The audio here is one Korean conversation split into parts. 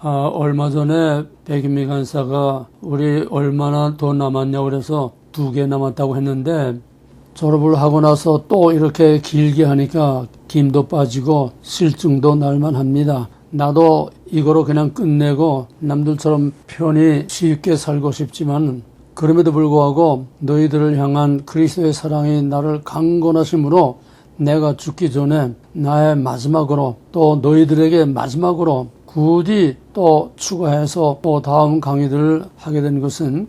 얼마 전에 백인미 간사가 우리 얼마나 더 남았냐고 그래서 2개 남았다고 했는데 졸업을 하고 나서 또 이렇게 길게 하니까 김도 빠지고 실증도 날만 합니다. 나도 이거로 그냥 끝내고 남들처럼 편히 쉽게 살고 싶지만 그럼에도 불구하고 너희들을 향한 그리스도의 사랑이 나를 강건하심으로 내가 죽기 전에 나의 마지막으로 또 너희들에게 마지막으로 굳이 또 추가해서 또 다음 강의들을 하게 된 것은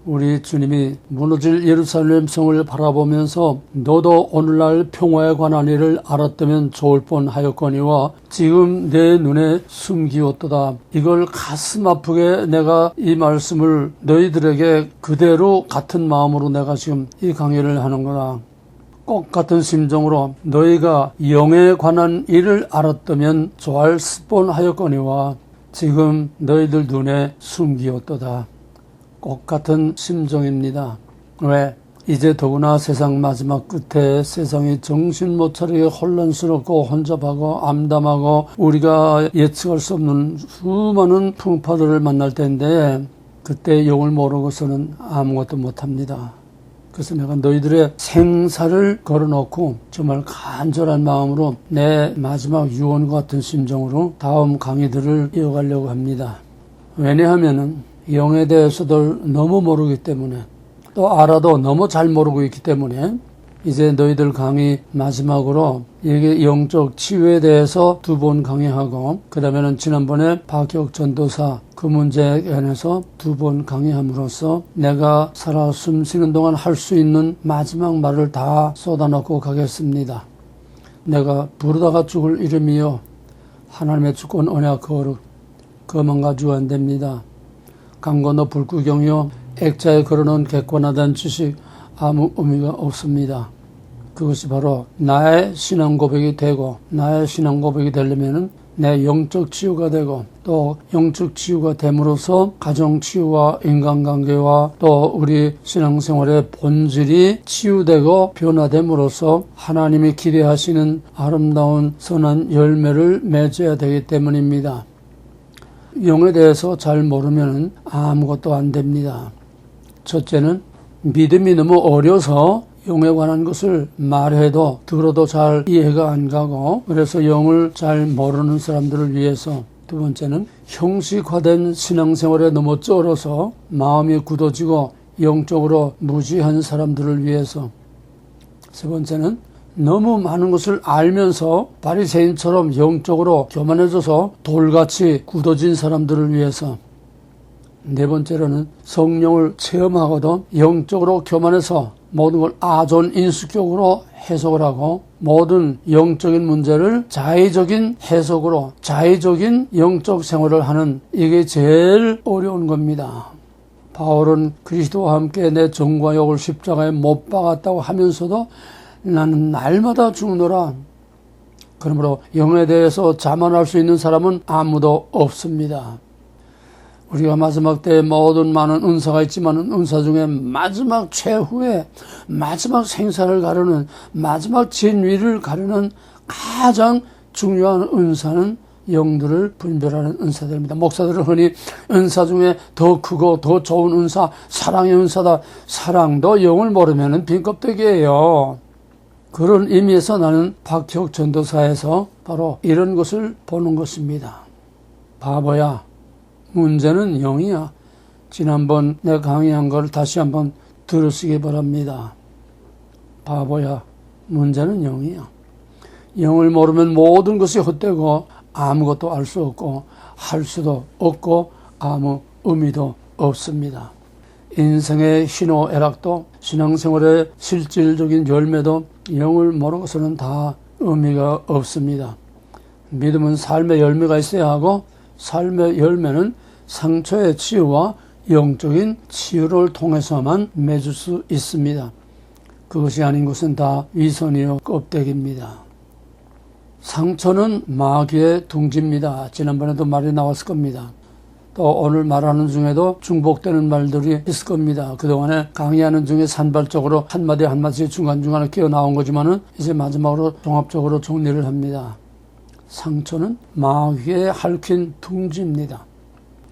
우리 주님이 무너질 예루살렘 성을 바라보면서 너도 오늘날 평화에 관한 일을 알았다면 좋을 뻔하였거니와 지금 내 눈에 숨기었도다. 이걸 가슴 아프게 내가 이 말씀을 너희들에게 그대로 같은 마음으로 내가 지금 이 강의를 하는 거다. 꼭 같은 심정으로 너희가 영에 관한 일을 알았다면 좋을 뻔하였거니와 지금 너희들 눈에 숨기었도다. 꼭 같은 심정입니다. 왜? 이제 더구나 세상 마지막 끝에 세상이 정신 못 차리게 혼란스럽고 혼잡하고 암담하고 우리가 예측할 수 없는 수많은 풍파들을 만날 텐데 그때 영을 모르고서는 아무것도 못합니다. 그래서 내가 너희들의 생사를 걸어놓고 정말 간절한 마음으로 내 마지막 유언과 같은 심정으로 다음 강의들을 이어가려고 합니다. 왜냐하면은 영에 대해서도 너무 모르기 때문에 또 알아도 너무 잘 모르고 있기 때문에 이제 너희들 강의 마지막으로 이게 영적 치유에 대해서 2번 강의하고 그 다음에는 지난번에 박혁 전도사 그 문제에 관해서 2번 강의함으로써 내가 살아 숨쉬는 동안 할 수 있는 마지막 말을 다 쏟아놓고 가겠습니다. 내가 부르다가 죽을 이름이요 하나님의 주권 언약 거룩 그것만 가지고 안 됩니다. 강 건너 불구경이요 액자에 걸어놓은 객관화된 지식 아무 의미가 없습니다. 그것이 바로 나의 신앙 고백이 되고 나의 신앙 고백이 되려면은 내 영적 치유가 되고 또 영적 치유가 됨으로써 가정 치유와 인간관계와 또 우리 신앙생활의 본질이 치유되고 변화됨으로써 하나님이 기대하시는 아름다운 선한 열매를 맺어야 되기 때문입니다. 영에 대해서 잘 모르면 아무것도 안 됩니다. 첫째는 믿음이 너무 어려서 영에 관한 것을 말해도 들어도 잘 이해가 안 가고 그래서 영을 잘 모르는 사람들을 위해서 두 번째는 형식화된 신앙생활에 너무 쩔어서 마음이 굳어지고 영적으로 무지한 사람들을 위해서 세 번째는 너무 많은 것을 알면서 바리새인처럼 영적으로 교만해져서 돌같이 굳어진 사람들을 위해서 네 번째로는 성령을 체험하고도 영적으로 교만해서 모든 걸 아존인수격으로 해석을 하고 모든 영적인 문제를 자의적인 해석으로 자의적인 영적 생활을 하는 이게 제일 어려운 겁니다. 바울은 그리스도와 함께 내 정과 욕을 십자가에 못 박았다고 하면서도 나는 날마다 죽노라. 그러므로 영에 대해서 자만할 수 있는 사람은 아무도 없습니다. 우리가 마지막 때에 모든 많은 은사가 있지만 은사 중에 마지막 최후의 마지막 생사를 가르는 마지막 진위를 가르는 가장 중요한 은사는 영들을 분별하는 은사들입니다. 목사들은 흔히 은사 중에 더 크고 더 좋은 은사 사랑의 은사다. 사랑도 영을 모르면 빈 껍데기예요. 그런 의미에서 나는 박혁 전도사에서 바로 이런 것을 보는 것입니다. 바보야, 문제는 영이야. 지난번 내가 강의한 걸 다시 한번 들으시기 바랍니다. 바보야, 문제는 영이야. 영을 모르면 모든 것이 헛되고 아무것도 알 수 없고 할 수도 없고 아무 의미도 없습니다. 인생의 희노애락도 신앙생활의 실질적인 열매도 영을 모르는 것은 다 의미가 없습니다. 믿음은 삶의 열매가 있어야 하고 삶의 열매는 상처의 치유와 영적인 치유를 통해서만 맺을 수 있습니다. 그것이 아닌 것은 다 위선이요 껍데기입니다. 상처는 마귀의 둥지입니다. 지난번에도 말이 나왔을 겁니다. 또 오늘 말하는 중에도 중복되는 말들이 있을 겁니다. 그동안에 강의하는 중에 산발적으로 한마디 한마디 중간중간에 끼어 나온 거지만은 이제 마지막으로 종합적으로 정리를 합니다. 상처는 마귀의 핥힌 둥지입니다.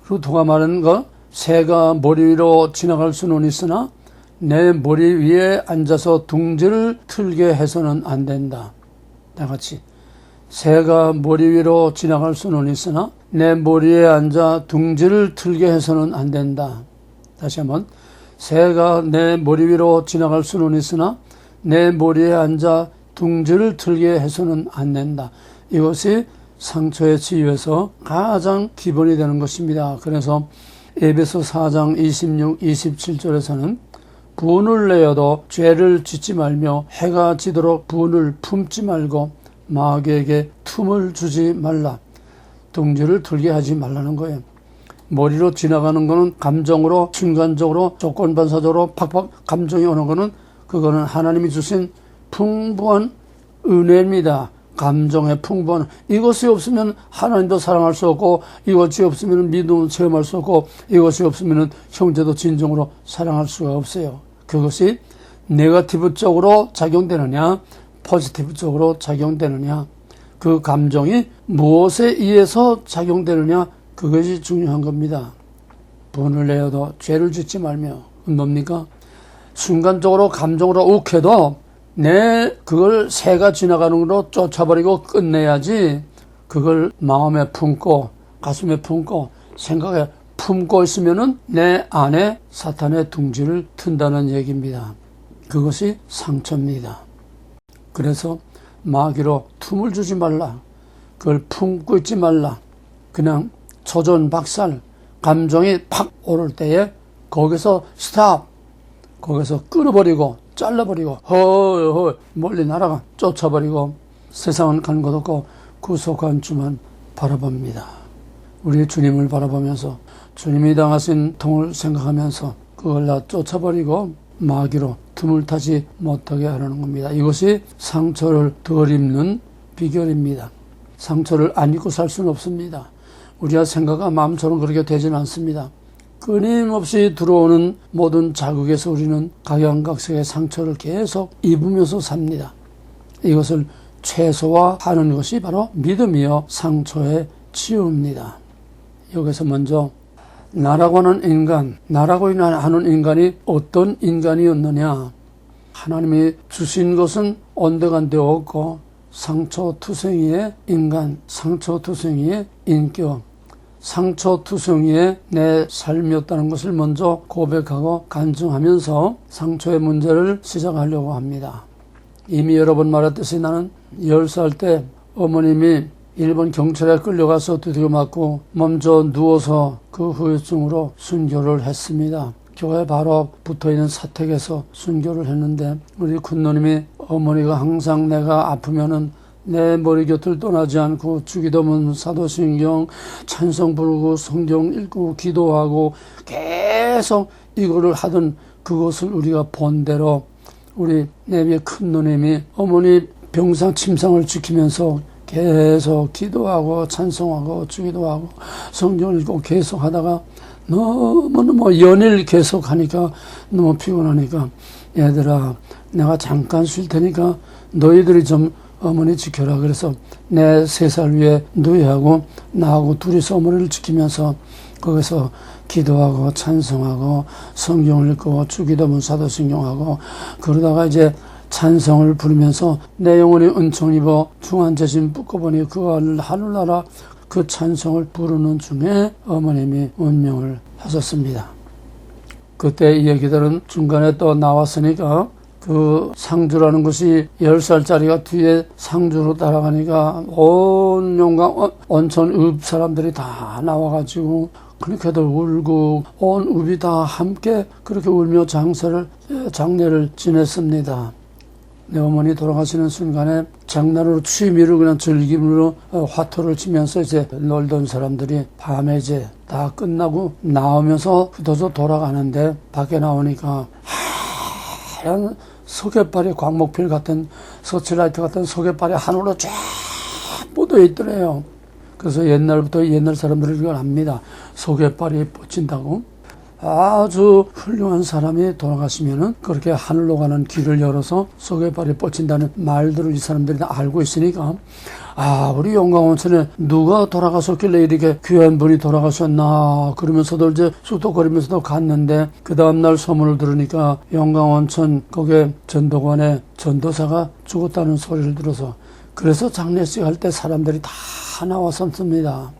그리고 누가 말하는 거, 새가 머리 위로 지나갈 수는 있으나 내 머리 위에 앉아서 둥지를 틀게 해서는 안 된다. 다같이 새가 머리 위로 지나갈 수는 있으나 내 머리에 앉아 둥지를 틀게 해서는 안 된다. 다시 한번, 새가 내 머리 위로 지나갈 수는 있으나 내 머리에 앉아 둥지를 틀게 해서는 안 된다. 이것이 상처의 치유에서 가장 기본이 되는 것입니다. 그래서 에베소 4장 26, 27절에서는 분을 내어도 죄를 짓지 말며 해가 지도록 분을 품지 말고 마귀에게 틈을 주지 말라. 둥지를 틀게 하지 말라는 거예요. 머리로 지나가는 거는 감정으로, 순간적으로, 조건반사적으로 팍팍 감정이 오는 거는 그거는 하나님이 주신 풍부한 은혜입니다. 감정의 풍부한, 이것이 없으면 하나님도 사랑할 수 없고, 이것이 없으면 믿음을 체험할 수 없고, 이것이 없으면 형제도 진정으로 사랑할 수가 없어요. 그것이 네거티브 쪽으로 작용되느냐, 포지티브 쪽으로 작용되느냐, 그 감정이 무엇에 의해서 작용되느냐, 그것이 중요한 겁니다. 분을 내어도 죄를 짓지 말며, 뭡니까? 순간적으로 감정으로 욱해도 그걸 새가 지나가는 걸로 쫓아버리고 끝내야지, 그걸 마음에 품고 가슴에 품고 생각에 품고 있으면은 내 안에 사탄의 둥지를 튼다는 얘기입니다. 그것이 상처입니다. 그래서 마귀로 틈을 주지 말라. 그걸 품고 있지 말라. 그냥 초전박살, 감정이 팍 오를 때에 거기서 스탑, 거기서 끊어버리고 잘라버리고 헐 멀리 날아가 쫓아버리고 세상은 간 것 없고 구속한 주만 바라봅니다. 우리 주님을 바라보면서 주님이 당하신 통을 생각하면서 그걸 다 쫓아버리고 마귀로 틈을 타지 못하게 하라는 겁니다. 이것이 상처를 덜 입는 비결입니다. 상처를 안 입고 살 수는 없습니다. 우리가 생각과 마음처럼 그렇게 되지는 않습니다. 끊임없이 들어오는 모든 자극에서 우리는 각양각색의 상처를 계속 입으면서 삽니다. 이것을 최소화하는 것이 바로 믿음이요 상처의 치유입니다. 여기서 먼저 나라고 하는 인간, 나라고 하는 인간이 어떤 인간이었느냐. 하나님이 주신 것은 온데간데 없고 상처투성이의 인간, 상처투성이의 인격, 상처투성이의 내 삶이었다는 것을 먼저 고백하고 간증하면서 상처의 문제를 시작하려고 합니다. 이미 여러 번 말했듯이 나는 10살 때 어머님이 일본 경찰에 끌려가서 두드려 맞고 먼저 누워서 그 후유증으로 순교를 했습니다. 교회 바로 붙어있는 사택에서 순교를 했는데 우리 군노님이 어머니가 항상 내가 아프면은 내 머리 곁을 떠나지 않고 주기도문, 사도신경, 찬송 부르고 성경 읽고 기도하고 계속 이거를 하던 그것을 우리가 본 대로 우리 내비의 큰 누님이 어머니 병상 침상을 지키면서 계속 기도하고 찬송하고 주기도하고 성경을 읽고 계속 하다가 너무너무 연일 계속 하니까 너무 피곤하니까 얘들아 내가 잠깐 쉴 테니까 너희들이 좀 어머니 지켜라. 그래서 내 3살 위에 누이하고 나하고 둘이서 어머니를 지키면서 거기서 기도하고 찬송하고 성경을 읽고 주기도문 사도신경하고 그러다가 이제 찬성을 부르면서 내 영혼이 은총 입어 중한재심 뿌꺼보니 그 하늘나라 그 찬성을 부르는 중에 어머님이 운명을 하셨습니다. 그때 이 얘기들은 중간에 또 나왔으니까 그 상주라는 것이 10살짜리가 뒤에 상주로 따라가니까 온 영광 온천 읍 사람들이 다 나와가지고 그렇게들 울고 온 읍이 다 함께 그렇게 울며 장례를 지냈습니다. 내 어머니 돌아가시는 순간에 장난으로 취미로 그냥 즐김으로 화투를 치면서 이제 놀던 사람들이 밤에 이제 다 끝나고 나오면서 흩어져 돌아가는데 밖에 나오니까 하얀 소개발이 광목필 같은 서치라이트 같은 소개발이 하늘로 쫙 뻗어 있더래요. 그래서 옛날부터 옛날 사람들이 이걸 압니다. 소개발이 뻗친다고. 아주 훌륭한 사람이 돌아가시면은 그렇게 하늘로 가는 길을 열어서 속에 발이 뻗친다는 말들을 이 사람들이 다 알고 있으니까, 우리 용강원천에 누가 돌아가셨길래 이렇게 귀한 분이 돌아가셨나 그러면서도 이제 쑥덕거리면서도 갔는데, 그 다음날 소문을 들으니까 용강원천 거기에 전도관에 전도사가 죽었다는 소리를 들어서, 그래서 장례식 할 때 사람들이 다 나왔었습니다.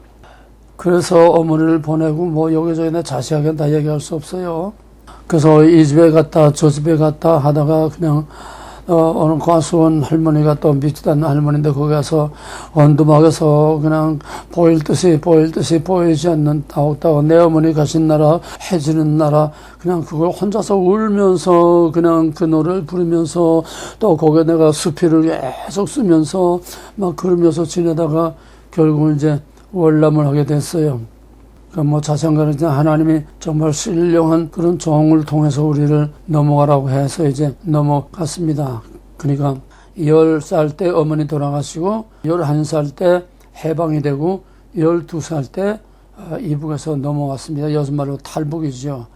그래서 어머니를 보내고 뭐 여기저기 자세하게 다 얘기할 수 없어요. 그래서 이 집에 갔다 저 집에 갔다 하다가 그냥 어느 과수원 할머니가 또 미치던 할머니인데 거기 가서 언두막에서 그냥 보일 듯이 보이지 않는 따옥따옥 내 어머니 가신 나라 해지는 나라, 그냥 그걸 혼자서 울면서 그냥 그 노래를 부르면서 또 거기에 내가 수필을 계속 쓰면서 막 그러면서 지내다가 결국 이제 월남을 하게 됐어요. 뭐 자생가는 하나님이 정말 신령한 그런 종을 통해서 우리를 넘어가라고 해서 이제 넘어갔습니다. 그러니까 10살 때 어머니 돌아가시고 11살 때 해방이 되고 12살 때 이북에서 넘어왔습니다. 여섯말로 탈북이죠.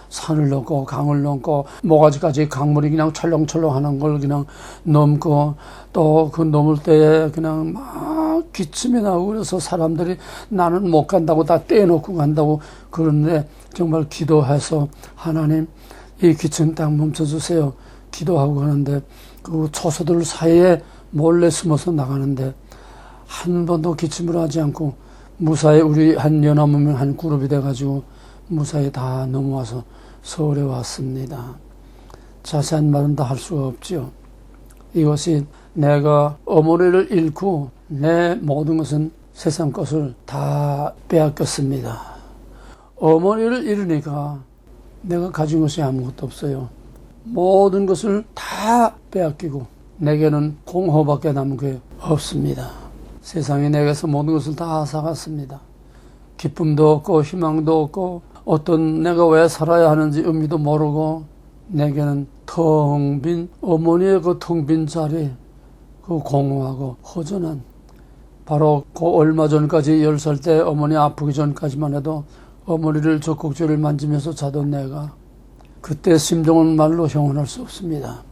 산을 넘고 강을 넘고 모가지까지 강물이 그냥 철렁철렁 하는 걸 그냥 넘고, 또 그 넘을 때에 그냥 막 기침이 나고 그래서 사람들이 나는 못 간다고 다 떼놓고 간다고 그러는데, 정말 기도해서 하나님 이 기침 딱 멈춰주세요 기도하고 가는데, 그 초소들 사이에 몰래 숨어서 나가는데 한 번도 기침을 하지 않고 무사히 우리 한 연합문명 한 그룹이 돼가지고 무사히 다 넘어와서 서울에 왔습니다. 자세한 말은 다 할 수가 없죠. 이것이 내가 어머니를 잃고 내 모든 것은 세상 것을 다 빼앗겼습니다. 어머니를 잃으니까 내가 가진 것이 아무것도 없어요. 모든 것을 다 빼앗기고 내게는 공허밖에 남은 게 없습니다. 세상이 내게서 모든 것을 다 앗아갔습니다. 기쁨도 없고 희망도 없고 어떤 내가 왜 살아야 하는지 의미도 모르고, 내게는 텅 빈 어머니의 그 텅 빈 자리, 그 공허하고 허전한, 바로 그 얼마 전까지 10살 때 어머니 아프기 전까지만 해도 어머니를 젖꼭지를 만지면서 자던 내가, 그때 심정은 말로 형언할 수 없습니다.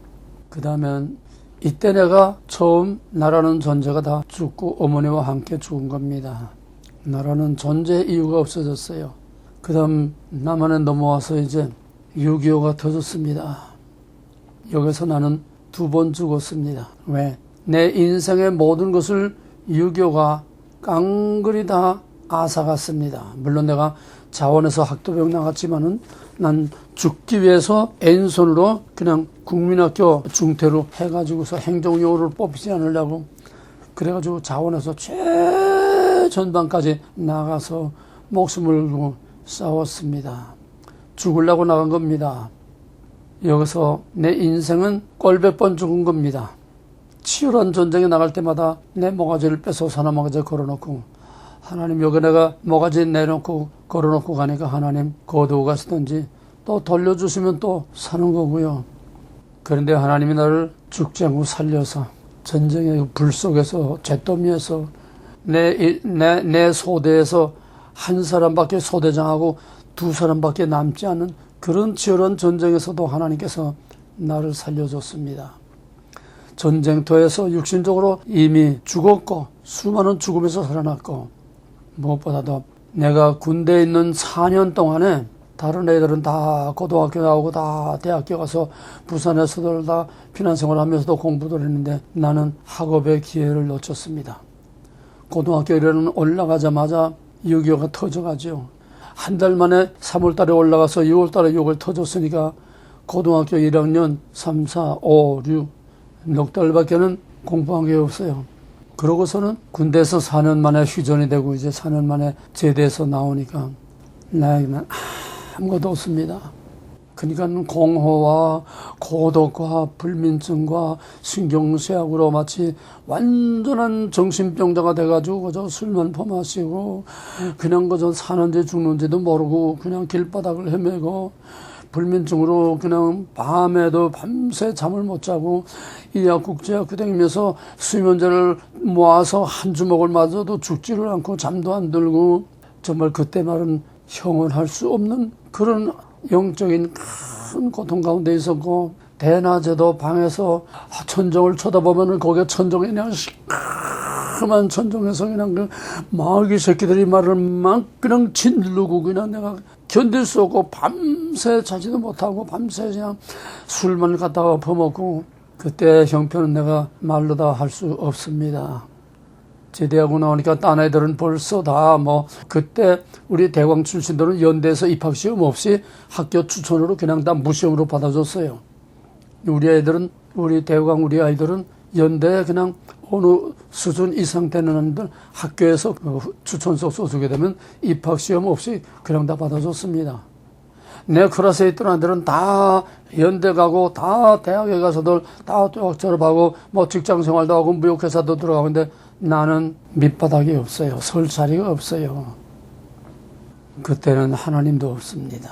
그 다음엔 이때 내가 처음 나라는 존재가 다 죽고 어머니와 함께 죽은 겁니다. 나라는 존재 이유가 없어졌어요. 그 다음 남한에 넘어와서 이제 6.25가 터졌습니다. 여기서 나는 2번 죽었습니다. 왜? 내 인생의 모든 것을 6.25가 깡그리 다 앗아갔습니다. 물론 내가 자원에서 학도병 나갔지만은 난 죽기 위해서 N손으로 그냥 국민학교 중퇴로 해가지고서 행정요원을 뽑히지 않으려고 그래가지고 자원에서 최전방까지 나가서 목숨을 걸고 싸웠습니다. 죽으려고 나간 겁니다. 여기서 내 인생은 꼴백 번 죽은 겁니다. 치열한 전쟁에 나갈 때마다 내 모가지를 빼서 사나 모가지 걸어놓고, 하나님 여기 내가 모가지 내놓고 걸어놓고 가니까 하나님 거두어 가시든지 또 돌려주시면 또 사는 거고요. 그런데 하나님이 나를 죽지 않고 살려서 전쟁의 불 속에서 잿더미에서 내 소대에서 한 사람밖에 소대장하고 2사람밖에 남지 않은 그런 치열한 전쟁에서도 하나님께서 나를 살려줬습니다. 전쟁터에서 육신적으로 이미 죽었고 수많은 죽음에서 살아났고, 무엇보다도 내가 군대에 있는 4년 동안에 다른 애들은 다 고등학교 나오고 다 대학교 가서 부산에서도 다 피난생활 하면서도 공부도 했는데 나는 학업의 기회를 놓쳤습니다. 고등학교 1학년 올라가자마자 6.25가 터져가지고 한 달 만에 3월 달에 올라가서 6월 달에 6월 터졌으니까 고등학교 1학년 3, 4, 5, 6 넉 달밖에는 공부한 게 없어요. 그러고서는 군대에서 4년 만에 휴전이 되고 이제 4년 만에 제대해서 나오니까 나에게는 아무것도 없습니다. 그러니까 공허와 고독과 불면증과 신경쇠약으로 마치 완전한 정신병자가 돼가지고 그저 술만 퍼마시고 그냥 그저 사는지 죽는지도 모르고 그냥 길바닥을 헤매고, 불면증으로 그냥 밤에도 밤새 잠을 못 자고 이약국제약 다니면서 수면제를 모아서 한 주먹을 맞아도 죽지를 않고 잠도 안 들고, 정말 그때 말은 형언할 수 없는 그런 영적인 큰 고통 가운데 있었고, 대낮에도 방에서 천정을 쳐다보면은 거기에 천정이 그냥 시커먼 천정에서 그냥 그 마귀 새끼들이 말을 막 그냥 짓누르고 그냥 내가 견딜 수 없고 밤새 자지도 못하고 밤새 그냥 술만 갖다가 퍼먹고, 그때 형편은 내가 말로 다 할 수 없습니다. 제대하고 나오니까 딴 애들은 벌써 다 그때 우리 대광 출신들은 연대에서 입학시험 없이 학교 추천으로 그냥 다 무시험으로 받아줬어요. 우리 대광 우리 아이들은 연대에 그냥 어느 수준 이상 되는 애들 학교에서 추천서 써주게 되면 입학시험 없이 그냥 다 받아줬습니다. 내 클래스에 있던 애들은 다 연대 가고 다 대학에 가서들 다 졸업하고 직장 생활도 하고 무역회사도 들어가는데 나는 밑바닥이 없어요. 설 자리가 없어요. 그때는 하나님도 없습니다.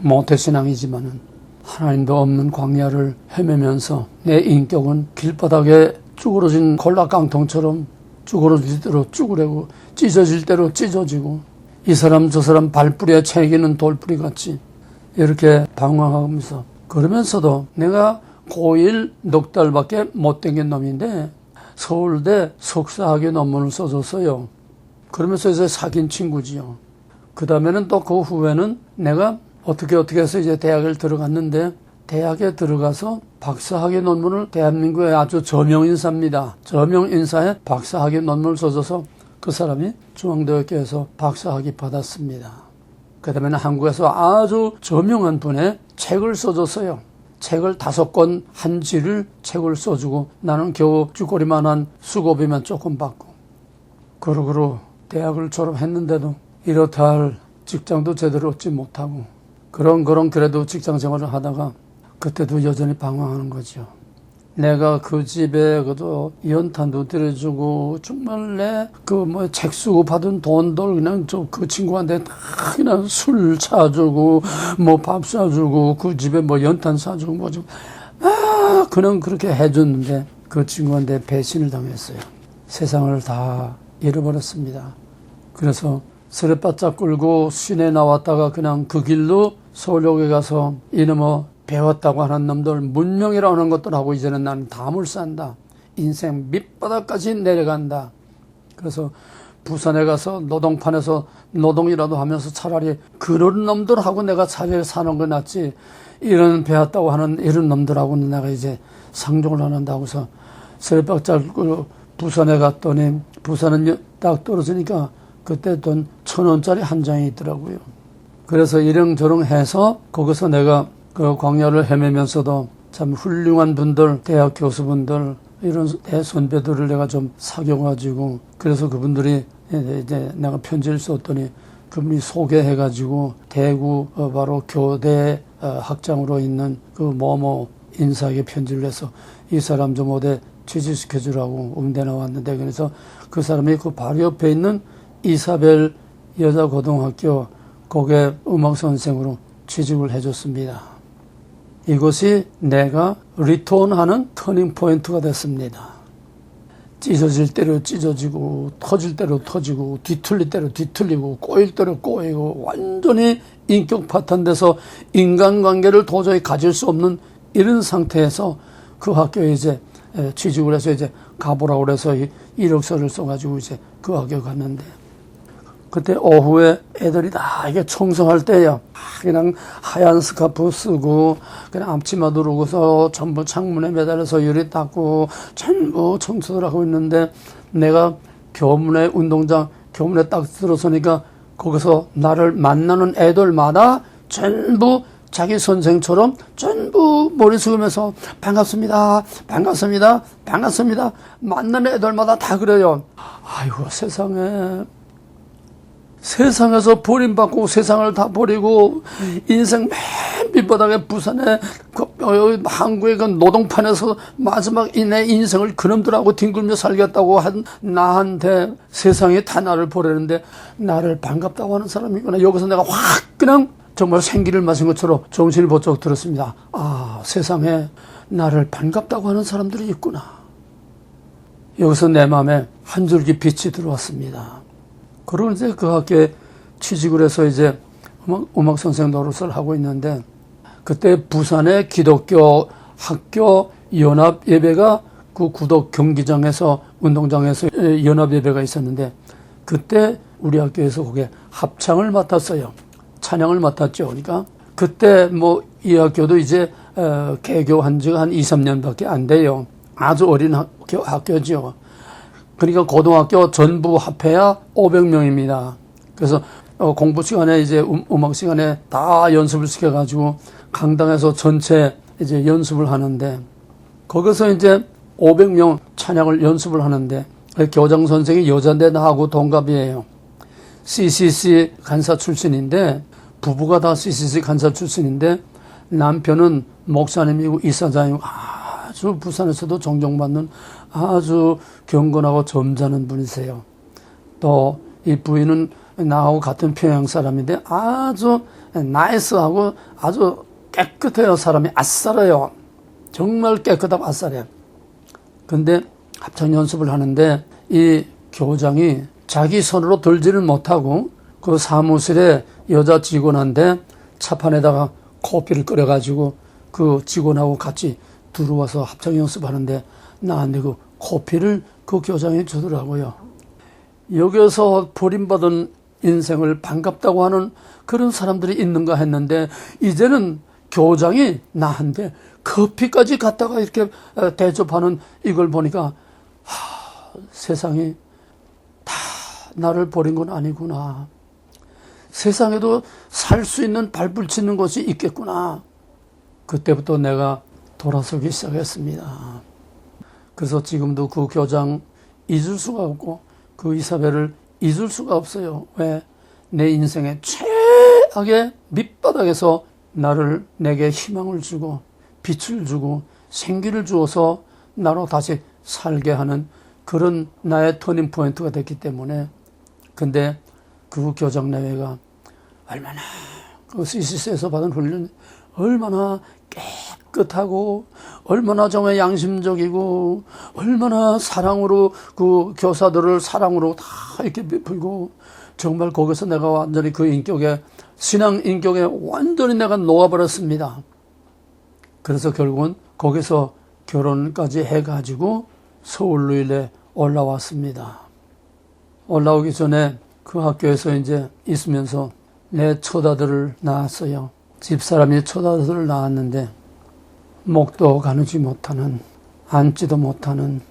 모태신앙이지만은 하나님도 없는 광야를 헤매면서 내 인격은 길바닥에 쭈그러진 콜라깡통처럼 쭈그러질 대로 쭈그레고 찢어질 대로 찢어지고 이 사람 저 사람 발뿌리에 채기는 돌뿌리 같이 이렇게 방황하면서, 그러면서도 내가 고1 넉 달밖에 못 댕긴 놈인데 서울대 석사학위 논문을 써줬어요. 그러면서 이제 사귄 친구지요. 그 다음에는 또 그 후에는 내가 어떻게 해서 이제 대학을 들어갔는데, 대학에 들어가서 박사학위 논문을 대한민국의 아주 저명인사입니다. 저명인사에 박사학위 논문을 써줘서 그 사람이 중앙대학교에서 박사학위 받았습니다. 그 다음에는 한국에서 아주 저명한 분의 책을 써줬어요. 책을 5권 한 지를 책을 써주고 나는 겨우 쭈꼬리만한 수고비만 조금 받고, 그러고로 대학을 졸업했는데도 이렇다 할 직장도 제대로 얻지 못하고 그래도 직장 생활을 하다가 그때도 여전히 방황하는 거죠. 내가 그 집에 그도 연탄도 들여주고 정말 내 책 쓰고 받은 돈들 그냥 그 친구한테 다 그냥 술 사주고 밥 사주고 그 집에 연탄 사주고 그냥 그렇게 해줬는데 그 친구한테 배신을 당했어요. 세상을 다 잃어버렸습니다. 그래서 스레바짝 끌고 시내 나왔다가 그냥 그 길로 서울역에 가서 이놈의 배웠다고 하는 놈들 문명이라는 것들 하고 이제는 나는 담을 쌓는다. 인생 밑바닥까지 내려간다. 그래서 부산에 가서 노동판에서 노동이라도 하면서 차라리 그런 놈들하고 내가 차라리 사는 거 낫지, 이런 배웠다고 하는 이런 놈들하고는 내가 이제 상종을 안 한다고 해서 스레바짝 부산에 갔더니 부산은 딱 떨어지니까 그때 돈 1,000원짜리 한 장이 있더라고요. 그래서 이렁저렁 해서 거기서 내가 그 광야를 헤매면서도 참 훌륭한 분들, 대학 교수분들, 이런 대 선배들을 내가 좀 사귀어가지고, 그래서 그분들이 이제 내가 편지를 썼더니 그분이 소개해가지고 대구 바로 교대 학장으로 있는 그 뭐뭐 인사에게 편지를 해서 이 사람 좀 어디 취직시켜주라고 음대 나왔는데, 그래서 그 사람이 그 바로 옆에 있는 이사벨 여자고등학교 거기에 음악선생으로 취직을 해줬습니다. 이것이 내가 리턴하는 터닝 포인트가 됐습니다. 찢어질 대로 찢어지고 터질 대로 터지고 뒤틀릴 대로 뒤틀리고 꼬일 대로 꼬이고 완전히 인격 파탄돼서 인간관계를 도저히 가질 수 없는 이런 상태에서 그 학교에 이제 취직을 해서 이제 가보라고 그래서 이력서를 써가지고 이제 그 학교 갔는데, 그때 오후에 애들이 다 이게 청소할 때야 그냥 하얀 스카프 쓰고 그냥 앞치마 두르고서 전부 창문에 매달려서 유리 닦고 전부 청소를 하고 있는데, 내가 교문에 운동장 교문에 딱 들어서니까 거기서 나를 만나는 애들마다 전부 자기 선생처럼 전부 머리 숙이면서 반갑습니다, 반갑습니다, 반갑습니다. 만나는 애들마다 다 그래요. 아이고 세상에서 버림받고 세상을 다 버리고 인생 맨 밑바닥에 부산에 한국의 그 노동판에서 마지막 내 인생을 그놈들하고 뒹굴며 살겠다고 한 나한테 세상이 다 나를 버리는데 나를 반갑다고 하는 사람이구나. 여기서 내가 확 그냥 정말 생기를 마신 것처럼 정신이 번쩍 들었습니다. 아, 세상에 나를 반갑다고 하는 사람들이 있구나. 여기서 내 마음에 한 줄기 빛이 들어왔습니다. 그러고 이제 그 학교에 취직을 해서 이제 음악 선생 노릇을 하고 있는데, 그때 부산의 기독교 학교 연합 예배가 그 구덕 경기장에서 운동장에서 연합 예배가 있었는데, 그때 우리 학교에서 그게 합창을 맡았어요. 찬양을 맡았죠. 그러니까 그때 뭐 이 학교도 이제 개교한 지가 한 2, 3년밖에 안 돼요. 아주 어린 학교죠. 그러니까 고등학교 전부 합해야 500명입니다. 그래서 공부 시간에 이제 음악 시간에 다 연습을 시켜가지고 강당에서 전체 이제 연습을 하는데, 거기서 이제 500명 찬양을 연습을 하는데, 교장 선생이 여자인데 나하고 동갑이에요. CCC 간사 출신인데, 부부가 다 CCC 간사 출신인데, 남편은 목사님이고 이사장이고 아주 부산에서도 존경받는 아주 경건하고 점잖은 분이세요. 또 이 부인은 나하고 같은 평양 사람인데 아주 나이스하고 아주 깨끗해요. 사람이 아싸라요. 정말 깨끗하고 아싸래요. 근데 합창 연습을 하는데 이 교장이 자기 손으로 들지는 못하고 그 사무실에 여자 직원한테 차판에다가 커피를 끓여가지고 그 직원하고 같이 들어와서 합창 연습하는데 나한테 그 커피를 그 교장이 주더라고요. 여기서 버림받은 인생을 반갑다고 하는 그런 사람들이 있는가 했는데, 이제는 교장이 나한테 커피까지 갖다가 이렇게 대접하는 이걸 보니까 세상이 다 나를 버린 건 아니구나. 세상에도 살 수 있는 발붙이는 곳이 있겠구나. 그때부터 내가 돌아서기 시작했습니다. 그래서 지금도 그 교장 잊을 수가 없고 그 이사벨을 잊을 수가 없어요. 왜? 내 인생의 최악의 밑바닥에서 내게 희망을 주고 빛을 주고 생기를 주어서 나로 다시 살게 하는 그런 나의 터닝 포인트가 됐기 때문에. 근데 그 교장 내외가 얼마나 그 CCC에서 받은 훈련이 얼마나 깨끗하고 얼마나 정말 양심적이고 얼마나 사랑으로 그 교사들을 사랑으로 다 이렇게 베풀고, 정말 거기서 내가 완전히 그 인격에, 신앙 인격에 완전히 내가 녹아버렸습니다. 그래서 결국은 거기서 결혼까지 해가지고 서울로 일에 올라왔습니다. 올라오기 전에 그 학교에서 이제 있으면서 내 첫 아들을 낳았어요. 집사람이 첫 아들을 낳았는데 목도 가누지 못하는, 앉지도 못하는,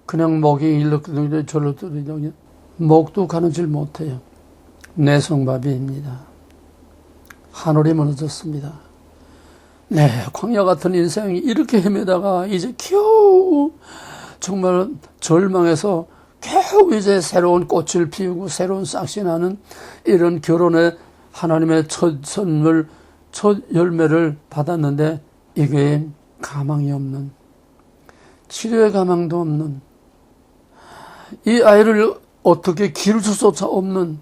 그냥 목이 이렇게 저렇게 목도 가누질 못해요. 뇌성마비입니다. 하늘이 무너졌습니다. 네, 광야 같은 인생이 이렇게 헤매다가 이제 겨우 정말 절망해서 겨우 이제 새로운 꽃을 피우고 새로운 싹이 나는 이런 결혼의 하나님의 첫 선물, 첫 열매를 받았는데 이게 가망이 없는, 치료의 가망도 없는, 이 아이를 어떻게 기를 수조차 없는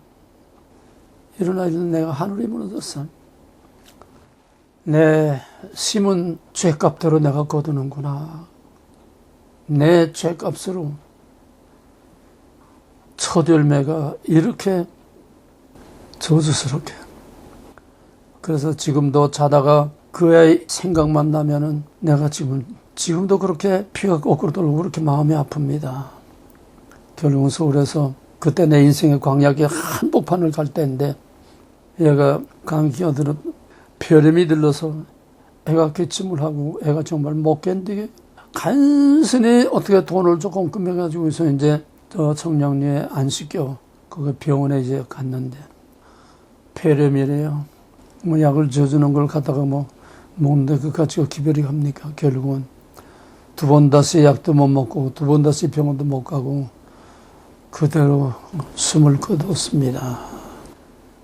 이런 아이를 내가 하늘이 무너졌어. 내 심은 죄값대로 내가 거두는구나. 내 죄값으로 첫 열매가 이렇게 저주스럽게. 그래서 지금도 자다가 그 아이 생각만 나면은 내가 지금도 그렇게 피가 거꾸로 돌고 그렇게 마음이 아픕니다. 결국은 서울에서 그때 내 인생의 광야기 한복판을 갈 때인데, 얘가 감기가 들어 폐렴이 들러서 애가 기침을 하고 애가 정말 못 견디게 간신히 어떻게 돈을 조금 꾸며가지고 해서 이제 저 청량리에 안 씻겨 그 병원에 이제 갔는데 폐렴이래요. 뭐 약을 줘주는 걸 갖다가 뭐 먹는데 그 가지고 기별이 갑니까? 결국은 두 번 다시 약도 못 먹고 두 번 다시 병원도 못 가고 그대로 숨을 거뒀습니다.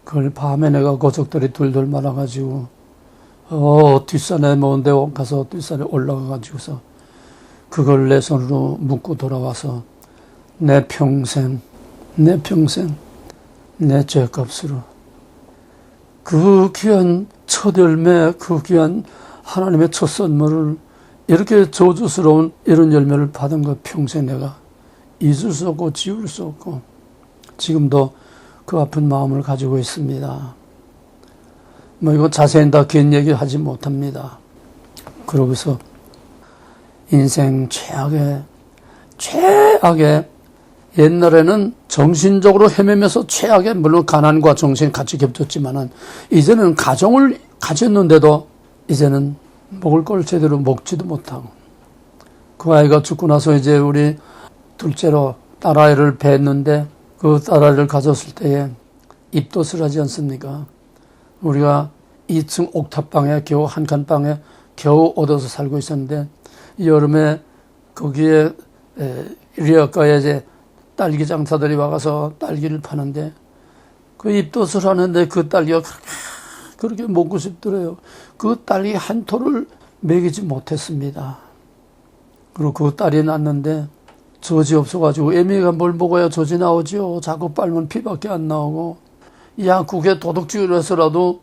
그걸 밤에 내가 고속들이 둘둘 말아가지고 뒷산에 먼데 가서 뒷산에 올라가가지고서 그걸 내 손으로 묶고 돌아와서 내 평생 내 죄값으로 그 귀한 첫 열매, 그 귀한 하나님의 첫 선물을 이렇게 저주스러운 이런 열매를 받은 것 평생 내가 잊을 수 없고 지울 수 없고 지금도 그 아픈 마음을 가지고 있습니다. 뭐 이거 자세히 다 긴 얘기 하지 못합니다. 그러고서 인생 최악의 옛날에는 정신적으로 헤매면서 최악의, 물론 가난과 정신이 같이 겹쳤지만은 이제는 가정을 가졌는데도 이제는 먹을 걸 제대로 먹지도 못하고, 그 아이가 죽고 나서 이제 우리 둘째로 딸아이를 뵀는데 그 딸아이를 가졌을 때에 입덧을 하지 않습니까? 우리가 2층 옥탑방에 겨우 한 칸 방에 겨우 얻어서 살고 있었는데 여름에 거기에 리어가에 이제 딸기 장사들이 와가서 딸기를 파는데 그 입덧을 하는데 그 딸기가 그렇게 먹고 싶더래요. 그 딸기 한 토를 먹이지 못했습니다. 그리고 그 딸이 낳는데 젖이 없어가지고 애미가 뭘 먹어야 젖이 나오지요. 자꾸 빨면 피밖에 안 나오고, 약국에 도둑질을 해서라도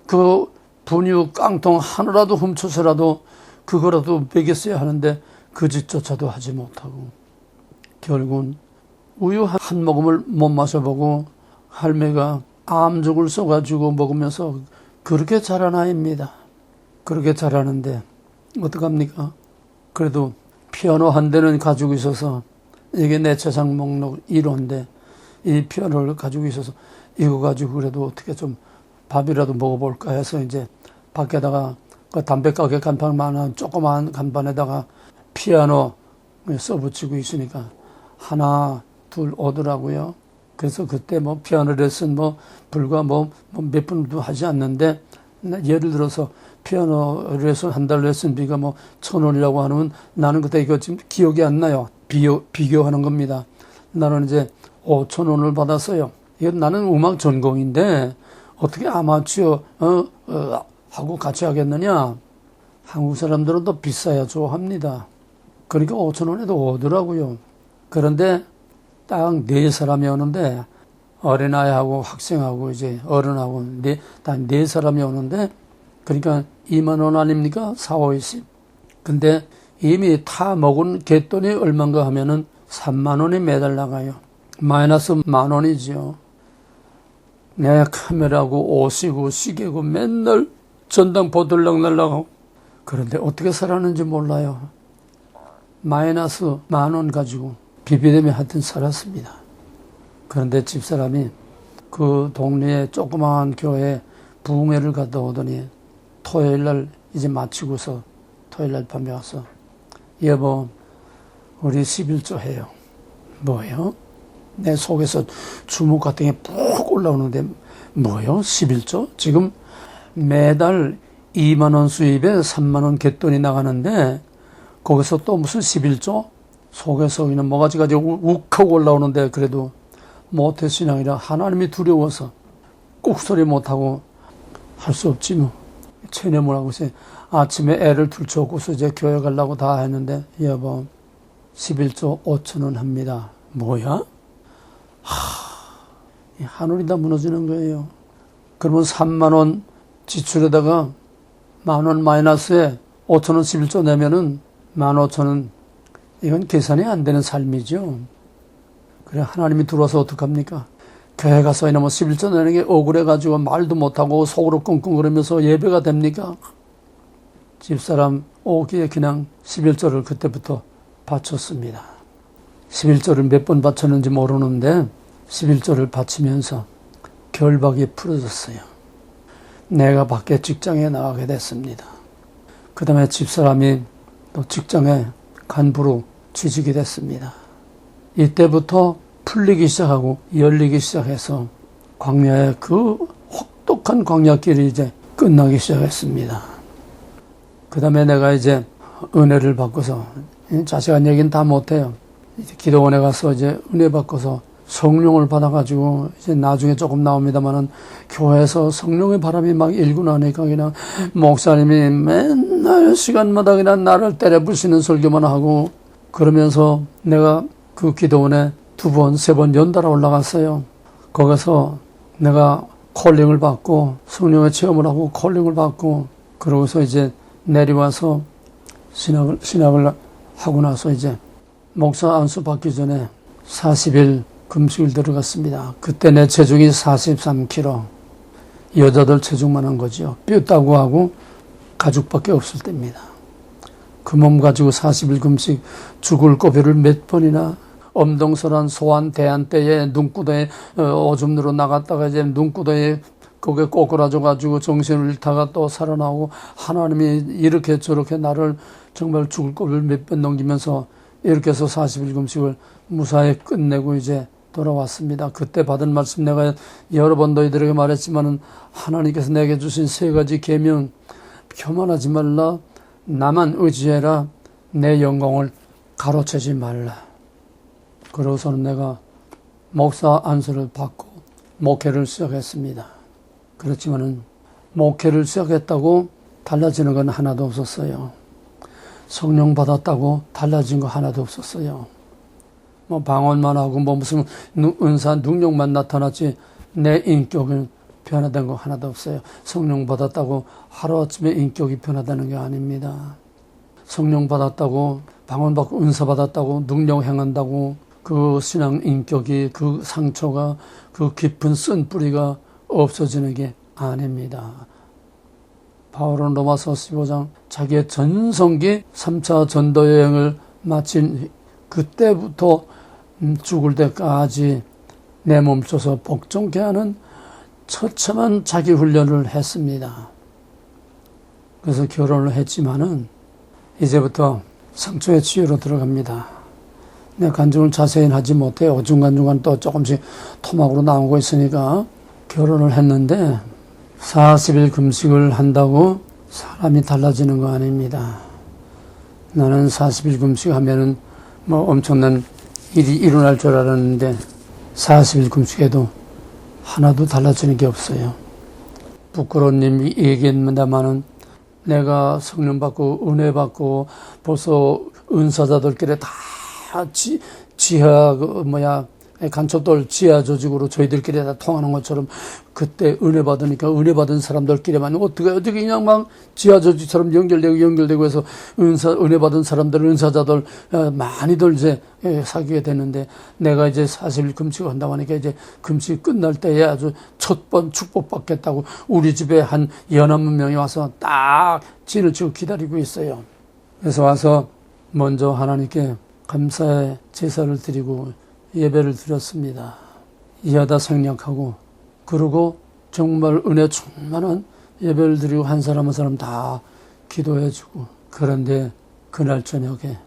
그 분유 깡통 하나라도 훔쳐서라도 그거라도 먹였어야 하는데 그 짓조차도 하지 못하고, 결국은 우유 한 모금을 못 마셔보고 할매가 암죽을 써가지고 먹으면서 그렇게 자란 아이입니다. 그렇게 자라는데 어떡합니까? 그래도 피아노 한 대는 가지고 있어서, 이게 내 재산 목록 1호인데 이 피아노를 가지고 있어서 이거 가지고 그래도 어떻게 좀 밥이라도 먹어볼까 해서 이제 밖에다가 그 담배가게 간판만한 조그만 간판에다가 피아노 써붙이고 있으니까 하나 둘 오더라고요. 그래서 그때 뭐 피아노 레슨 불과 몇 분도 하지 않는데, 예를 들어서 피아노 레슨 한 달 레슨비가 1,000원이라고 하면 나는 그때 이거 지금 기억이 안 나요. 비교하는 겁니다. 나는 이제 5,000원을 받았어요. 이거 나는 음악 전공인데 어떻게 아마추어 하고 같이 하겠느냐. 한국 사람들은 더 비싸야 좋아합니다. 그러니까 5,000원에도 오더라고요. 그런데 딱 4사람이 오는데, 어린아이하고 학생하고 이제 어른하고 딱 4사람이 오는데, 그러니까 2만 원 아닙니까? 4, 5, 20. 근데 이미 타 먹은 갯돈이 얼마인가 하면은 3만 원이 매달 나가요. 마이너스 10,000원이지요. 내 카메라고 옷이고 시계고 맨날 전당 보들락 날라가고. 그런데 어떻게 살았는지 몰라요. 마이너스 10,000원 가지고 비비대며 하여튼 살았습니다. 그런데 집사람이 그 동네에 조그마한 교회에 부흥회를 갔다 오더니 토요일날 이제 마치고서 토요일날 밤에 와서, 여보 우리 11조 해요. 뭐요? 내 속에서 주먹 같은 게 푹 올라오는데 뭐요? 11조? 지금 매달 2만 원 수입에 3만 원 갯돈이 나가는데 거기서 또 무슨 11조? 속에서 그냥 뭐가지가 욱하고 올라오는데, 그래도 모태신앙이라 하나님이 두려워서 꾹소리 못하고 할 수 없지 뭐. 체념을 하고 있어요. 아침에 애를 들쳐오고서 이제 교회 가려고 다 했는데, 여보 11조 5,000원 합니다. 뭐야? 하늘이 다 무너지는 거예요. 그러면 3만 원 지출에다가 10,000원 마이너스에 5,000원 11조 내면은 15,000원, 이건 계산이 안 되는 삶이죠. 그래 하나님이 들어와서 어떡합니까? 교회 가서 이놈의 11조 내는 게 억울해가지고 말도 못하고 속으로 끙끙거리면서 예배가 됩니까? 집사람 오기에 그냥 11조를 그때부터 바쳤습니다. 11조를 몇 번 바쳤는지 모르는데 11조를 바치면서 결박이 풀어졌어요. 내가 밖에 직장에 나가게 됐습니다. 그 다음에 집사람이 또 직장에 간부로 취직이 됐습니다. 이때부터 풀리기 시작하고 열리기 시작해서 광야의 그 혹독한 광야길이 이제 끝나기 시작했습니다. 그 다음에 내가 이제 은혜를 받고서, 자세한 얘기는 다 못해요. 이제 기도원에 가서 이제 은혜 받고서 성령을 받아가지고, 이제 나중에 조금 나옵니다만은, 교회에서 성령의 바람이 막 일고 나니까 그냥 목사님이 맨날 시간마다 그냥 나를 때려 부시는 설교만 하고, 그러면서 내가 그 기도원에 2번, 3번 연달아 올라갔어요. 거기서 내가 콜링을 받고, 성령의 체험을 하고 콜링을 받고, 그러고서 이제 내려와서 신학을 하고 나서 이제 목사 안수 받기 전에 40일 금식을 들어갔습니다. 그때 내 체중이 43kg. 여자들 체중만 한 거죠. 뼈다고 하고 가죽밖에 없을 때입니다. 그 몸 가지고 40일 금식 죽을 고비를 몇 번이나 엄동설한 소환 대한 때에 눈구덩에 오줌으로 나갔다가 이제 눈구덩에 거기에 꼬꾸라져가지고 정신을 잃다가 또 살아나오고 하나님이 이렇게 저렇게 나를 정말 죽을 고비를 몇 번 넘기면서 이렇게 해서 40일 금식을 무사히 끝내고 이제 돌아왔습니다. 그때 받은 말씀 내가 여러 번 너희들에게 말했지만은 하나님께서 내게 주신 세 가지 계명, 교만하지 말라, 나만 의지해라, 내 영광을 가로채지 말라. 그러고서는 내가 목사 안수를 받고 목회를 시작했습니다. 그렇지만은 목회를 시작했다고 달라지는 건 하나도 없었어요. 성령 받았다고 달라진 거 하나도 없었어요. 뭐 방언만 하고 뭐 무슨 은사 능력만 나타났지 내 인격은 변화된 거 하나도 없어요. 성령 받았다고 하루아침에 인격이 변화되는 게 아닙니다. 성령 받았다고 방언 받고 은사 받았다고 능력 행한다고 그 신앙 인격이 그 상처가 그 깊은 쓴뿌리가 없어지는 게 아닙니다. 바울은 로마서 15장 자기의 전성기 3차 전도 여행을 마친 그때부터 죽을 때까지 내멈춰서 복종케 하는 처참한 자기 훈련을 했습니다. 그래서 결혼을 했지만은 이제부터 상처의 치유로 들어갑니다. 내 간증을 자세히 하지 못해요. 중간중간 또 조금씩 토막으로 나오고 있으니까 결혼을 했는데 40일 금식을 한다고 사람이 달라지는 거 아닙니다. 나는 40일 금식하면은 뭐 엄청난 일이 일어날 줄 알았는데 40일 금식에도 하나도 달라지는 게 없어요. 부끄러운 얘기입니다만은 내가 성령 받고 은혜 받고 벌써 은사자들끼리 다 지하 간첩들 지하 조직으로 저희들끼리 다 통하는 것처럼 그때 은혜 받으니까 은혜 받은 사람들끼리만 어떻게 그냥 막 지하 조직처럼 연결되고 해서 은혜 받은 사람들 은사자들 많이들 이제 사귀게 되는데 내가 이제 40일 금식을 한다고 하니까 이제 금식 끝날 때에 아주 첫 번 축복 받겠다고 우리 집에 한 11명이 와서 딱 진을 치고 기다리고 있어요. 그래서 와서 먼저 하나님께 감사의 제사를 드리고 예배를 드렸습니다. 이하다 생략하고 그리고 정말 은혜 충만한 예배를 드리고 한 사람 한 사람 다 기도해주고 그런데 그날 저녁에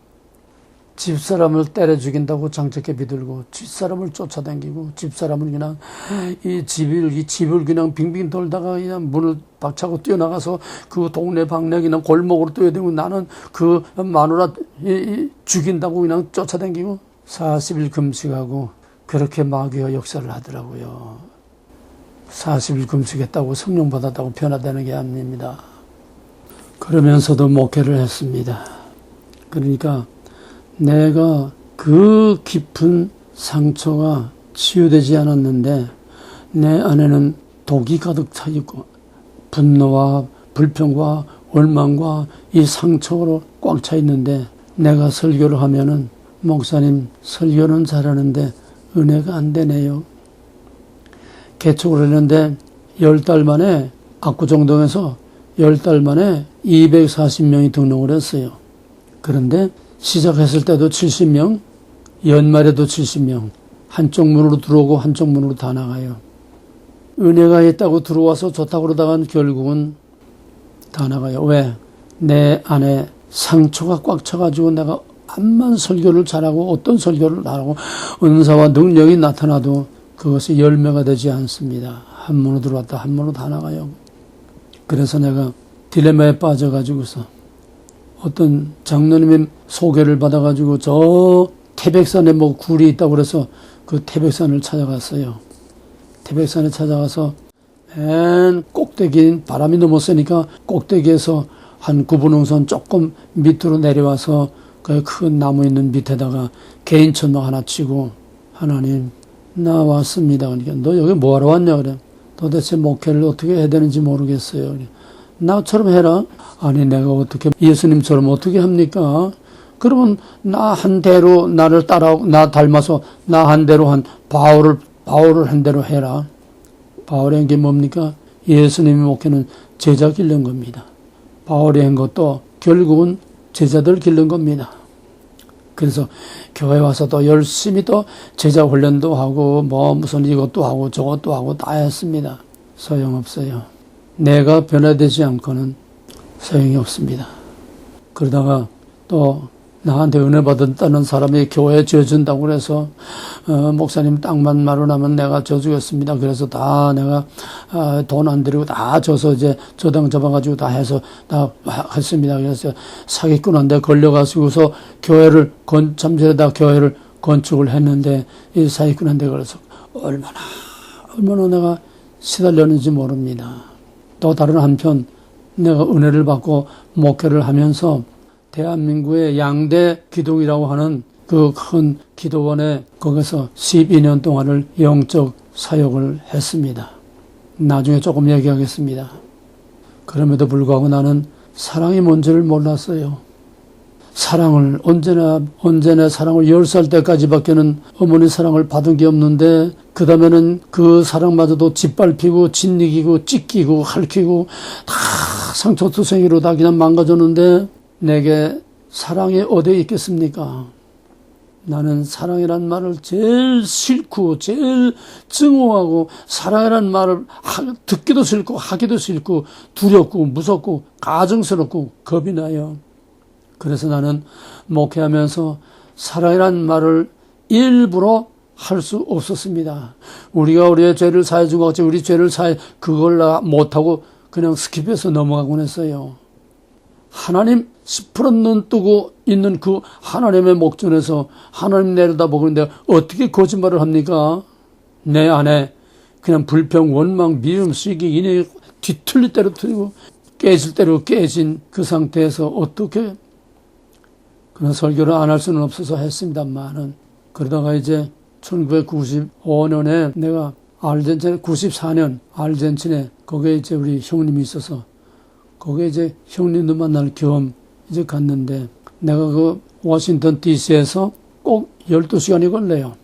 집사람을 때려 죽인다고 장착해 비들고 집사람을 쫓아다니고 집사람을 그냥 이 집을 그냥 빙빙 돌다가 그냥 문을 박차고 뛰어나가서 그 동네 방네 그냥 골목으로 뛰어다니고 나는 그 마누라 죽인다고 그냥 쫓아다니고 40일 금식하고 그렇게 마귀가 역사를 하더라고요. 40일 금식했다고 성령 받았다고 변화되는 게 아닙니다. 그러면서도 목회를 했습니다. 그러니까 내가 그 깊은 상처가 치유되지 않았는데 내 안에는 독이 가득 차 있고 분노와 불평과 원망과 이 상처로 꽉 차 있는데 내가 설교를 하면은 목사님 설교는 잘하는데 은혜가 안 되네요. 개척을 했는데 10달 만에 압구정동에서 10달 만에 240명이 등록을 했어요. 그런데 시작했을 때도 70명, 연말에도 70명. 한쪽 문으로 들어오고 한쪽 문으로 다 나가요. 은혜가 있다고 들어와서 좋다고 그러다간 결국은 다 나가요. 왜? 내 안에 상처가 꽉 차가지고 내가 암만 설교를 잘하고 어떤 설교를 잘하고 은사와 능력이 나타나도 그것이 열매가 되지 않습니다. 한 문으로 들어왔다 한 문으로 다 나가요. 그래서 내가 딜레마에 빠져가지고서 어떤 장로님의 소개를 받아가지고 저 태백산에 뭐 굴이 있다고 그래서 그 태백산을 찾아갔어요. 태백산에 찾아가서 맨 꼭대기 바람이 너무 세니까 꼭대기에서 한 9분홍선 조금 밑으로 내려와서 그 큰 나무 있는 밑에다가 개인 천막 하나 치고 하나님 나 왔습니다. 그러니까 너 여기 뭐하러 왔냐 그래. 도대체 목회를 어떻게 해야 되는지 모르겠어요. 나처럼 해라. 아니 내가 어떻게 예수님처럼 어떻게 합니까? 그러면 나 한 대로 나를 따라오고 나 닮아서 나 한 대로 한 바울을 한 대로 해라. 바울의 게 뭡니까? 예수님의 목회는 제자 기른 겁니다. 바울이 한 것도 결국은 제자들 기른 겁니다. 그래서 교회 와서 또 열심히 또 제자 훈련도 하고 뭐 무슨 이것도 하고 저것도 하고 다 했습니다. 소용없어요. 내가 변화되지 않고는 소용이 없습니다. 그러다가 또 나한테 은혜 받았다는 사람이 교회에 져준다고 그래서 목사님 땅만 마련하면 내가 져주겠습니다. 그래서 다 내가 돈 안 들이고 다 져서 이제 저당 잡아가지고 다 해서 다 했습니다. 그래서 사기꾼한테 걸려가지고서 교회를 잠실에다 교회를 건축을 했는데 이 사기꾼한테 걸려서 얼마나 내가 시달렸는지 모릅니다. 또 다른 한편 내가 은혜를 받고 목회를 하면서 대한민국의 양대 기둥이라고 하는 그 큰 기도원에 거기서 12년 동안을 영적 사역을 했습니다. 나중에 조금 얘기하겠습니다. 그럼에도 불구하고 나는 사랑이 뭔지를 몰랐어요. 사랑을 언제나 사랑을 10살 때까지밖에는 어머니 사랑을 받은 게 없는데 그 다음에는 그 사랑마저도 짓밟히고 짓이기고 찢기고 핥히고 다 상처투성이로 다 그냥 망가졌는데 내게 사랑이 어디에 있겠습니까? 나는 사랑이란 말을 제일 싫고 제일 증오하고 사랑이란 말을 듣기도 싫고 하기도 싫고 두렵고 무섭고 가증스럽고 겁이 나요. 그래서 나는 목회하면서 사랑이란 말을 일부러 할 수 없었습니다. 우리가 우리의 죄를 사해준 것 같이 우리 죄를 그걸 못하고 그냥 스킵해서 넘어가곤 했어요. 하나님 10% 눈 뜨고 있는 그 하나님의 목전에서 하나님 내려다보는데 어떻게 거짓말을 합니까? 내 안에 그냥 불평, 원망, 미움, 시기, 인해 뒤틀릴 대로 틀리고 깨질 대로 깨진 그 상태에서 어떻게 그런 설교를 안 할 수는 없어서 했습니다만은 그러다가 이제 1995년에 내가 94년 아르헨티나에 거기에 이제 우리 형님이 있어서 거기에 이제 형님도 만날 겸 이제 갔는데 내가 그 워싱턴 DC에서 꼭 12시간이 걸려요.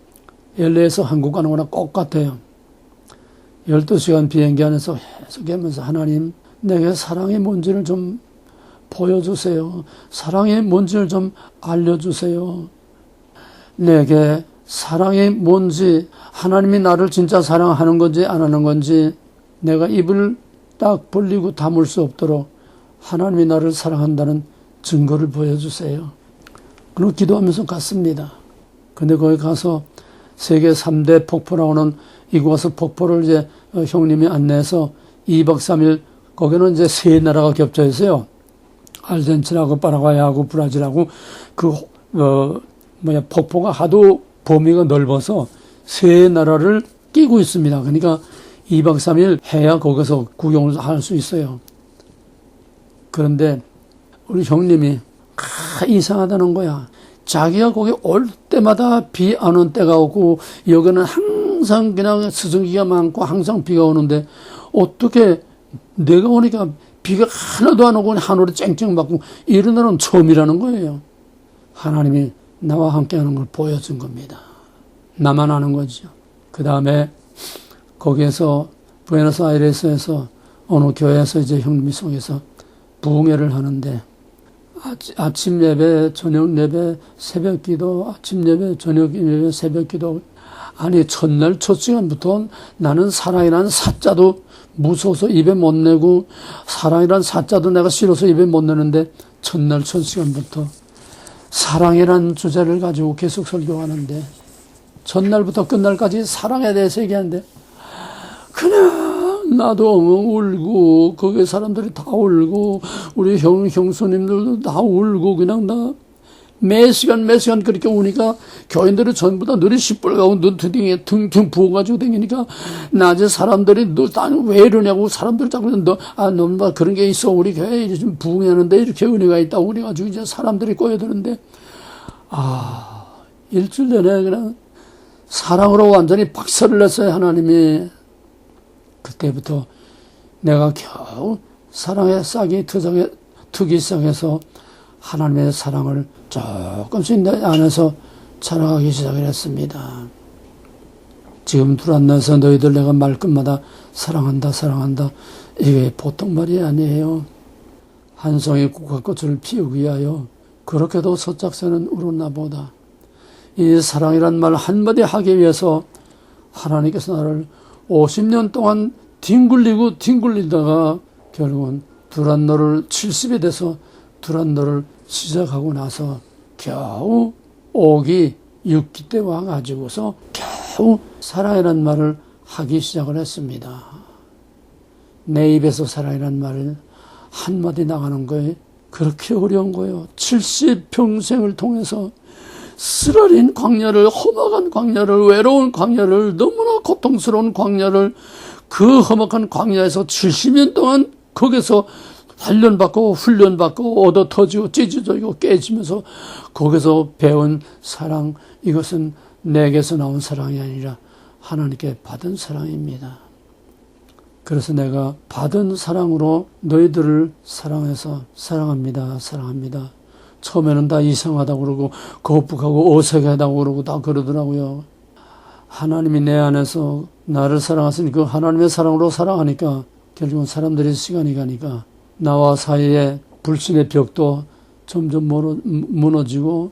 LA에서 한국 가는 거나 똑같아요. 12시간 비행기 안에서 계속 하면서 하나님 내게 사랑이 뭔지를 좀 보여주세요. 사랑이 뭔지를 좀 알려주세요. 내게 사랑이 뭔지 하나님이 나를 진짜 사랑하는 건지 안 하는 건지 내가 입을 딱 벌리고 담을 수 없도록 하나님이 나를 사랑한다는 증거를 보여주세요. 그리고 기도하면서 갔습니다. 근데 거기 가서 세계 3대 폭포라고는 이곳 폭포를 이제 형님이 안내해서 2박 3일 거기는 이제 세 나라가 겹쳐 있어요. 아르헨티나하고 파라과이하고 브라질하고 폭포가 하도 범위가 넓어서 세 나라를 끼고 있습니다. 그러니까 2박 3일 해야 거기서 구경을 할 수 있어요. 그런데 우리 형님이 이상하다는 거야. 자기가 거기 올 때마다 비 안 온 때가 오고 여기는 항상 그냥 수증기가 많고 항상 비가 오는데 어떻게 내가 오니까 비가 하나도 안 오고 하늘이 쨍쨍 맞고 이런 날은 처음이라는 거예요. 하나님이 나와 함께 하는 걸 보여준 겁니다. 나만 아는 거죠. 그 다음에 거기에서 부에노스아이레스에서 어느 교회에서 이제 형님이 속에서 부흥회를 하는데 아침 예배, 저녁 예배, 새벽 기도, 아침 예배, 저녁 예배, 새벽 기도. 아니 첫날 첫 시간부터 나는 사랑이라는 사자도 무서워서 입에 못 내고 사랑이라는 사자도 내가 싫어서 입에 못 내는데 첫날 첫 시간부터 사랑이라는 주제를 가지고 계속 설교하는데 첫날부터 끝날까지 사랑에 대해서 얘기하는데 그냥 나도 울고 거기 사람들이 다 울고 우리 형수님들도 다 울고 그냥 나 매 시간 그렇게 우니까 교인들이 전부 다 눈이 시뻘겋고 눈 등에 퉁퉁 부어가지고 다니니까 낮에 사람들이 너 왜 이러냐고 사람들 자꾸 너 그런 게 있어 우리 교회에 좀 부흥하는데 이렇게 은혜가 있다고 그래가지고 이제 사람들이 꼬여드는데 일주일 내내 그냥 사랑으로 완전히 박살을 냈어요. 하나님이. 그때부터 내가 겨우 사랑의 싹이 트기 시작해서 하나님의 사랑을 조금씩 내 안에서 자라가기 시작을 했습니다. 지금 두란노에서 너희들 내가 말끝마다 사랑한다 사랑한다 이게 보통 말이 아니에요. 한 송이 국화꽃을 피우기 위하여 그렇게도 서작새는 울었나 보다. 이 사랑이란 말 한마디 하기 위해서 하나님께서 나를 50년 동안 뒹굴리다가 결국은 두란노를 70이 돼서 두란노를 시작하고 나서 겨우 옥이 6기 때 와가지고서 겨우 사랑이란 말을 하기 시작을 했습니다. 내 입에서 사랑이란 말을 한마디 나가는 거에 그렇게 어려운 거예요. 70평생을 통해서 쓰라린 광야를, 험악한 광야를, 외로운 광야를, 너무나 고통스러운 광야를, 그 험악한 광야에서 70년 동안 거기서 단련받고 훈련받고 얻어 터지고 찢어지고 깨지면서 거기서 배운 사랑, 이것은 내게서 나온 사랑이 아니라 하나님께 받은 사랑입니다. 그래서 내가 받은 사랑으로 너희들을 사랑해서 사랑합니다. 사랑합니다. 처음에는 다 이상하다고 그러고 거북하고 어색하다고 그러고 다 그러더라고요. 하나님이 내 안에서 나를 사랑하시니 그 하나님의 사랑으로 사랑하니까 결국은 사람들이 시간이 가니까 나와 사이에 불신의 벽도 점점 무너지고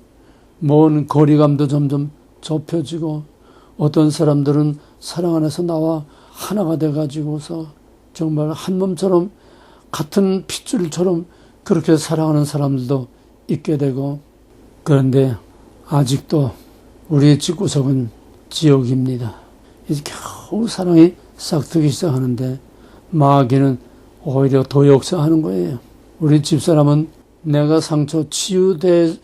먼 거리감도 점점 좁혀지고 어떤 사람들은 사랑 안에서 나와 하나가 돼가지고서 정말 한 몸처럼 같은 핏줄처럼 그렇게 사랑하는 사람들도 있게 되고, 그런데 아직도 우리의 집구석은 지옥입니다. 이제 겨우 사랑이 싹트기 시작하는데 마귀는 오히려 더 역사하는 거예요. 우리 집사람은 내가 상처 치유되는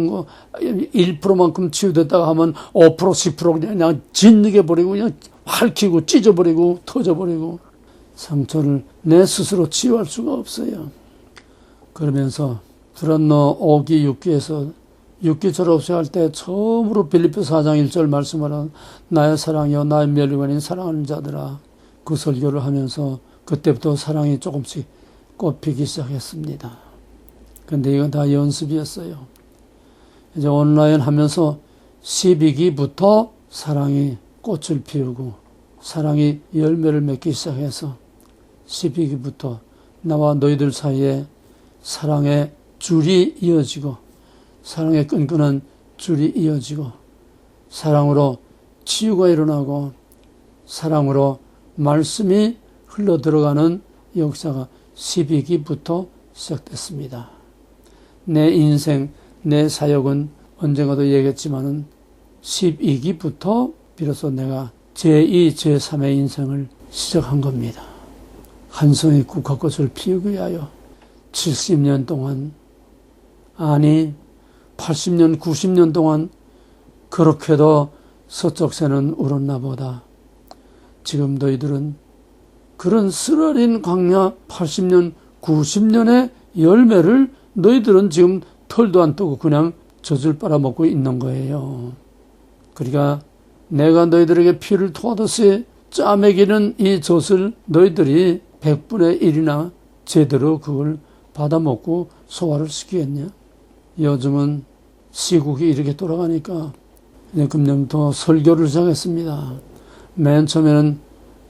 거 1%만큼 치유됐다가 하면 5% 10% 그냥 짓누게 버리고 그냥 핥히고 찢어버리고 터져버리고 상처를 내 스스로 치유할 수가 없어요. 그러면서 두란노 5기 6기에서 6기 졸업식할 때 처음으로 빌립보서 4장 1절 말씀을 한 나의 사랑이여 나의 멸류관인 사랑하는 자들아, 그 설교를 하면서 그때부터 사랑이 조금씩 꽃피기 시작했습니다. 근데 이건 다 연습이었어요. 이제 온라인 하면서 12기부터 사랑이 꽃을 피우고 사랑이 열매를 맺기 시작해서 12기부터 나와 너희들 사이에 사랑의 줄이 이어지고 사랑의 끈끈한 줄이 이어지고 사랑으로 치유가 일어나고 사랑으로 말씀이 흘러들어가는 역사가 12기부터 시작됐습니다. 내 인생, 내 사역은 언젠가도 얘기했지만은 12기부터 비로소 내가 제2, 제3의 인생을 시작한 겁니다. 한 송이 국화꽃을 피우기 위하여 70년 동안, 아니 80년, 90년 동안 그렇게도 서쪽새는 울었나 보다. 지금 너희들은 그런 쓰라린 광야 80년, 90년의 열매를 너희들은 지금 털도 안 뜨고 그냥 젖을 빨아먹고 있는 거예요. 그러니까 내가 너희들에게 피를 토하듯이 짜매기는 이 젖을 너희들이 100분의 1이나 제대로 그걸 받아먹고 소화를 시키겠냐? 요즘은 시국이 이렇게 돌아가니까 이제 금년부터 설교를 시작했습니다. 맨 처음에는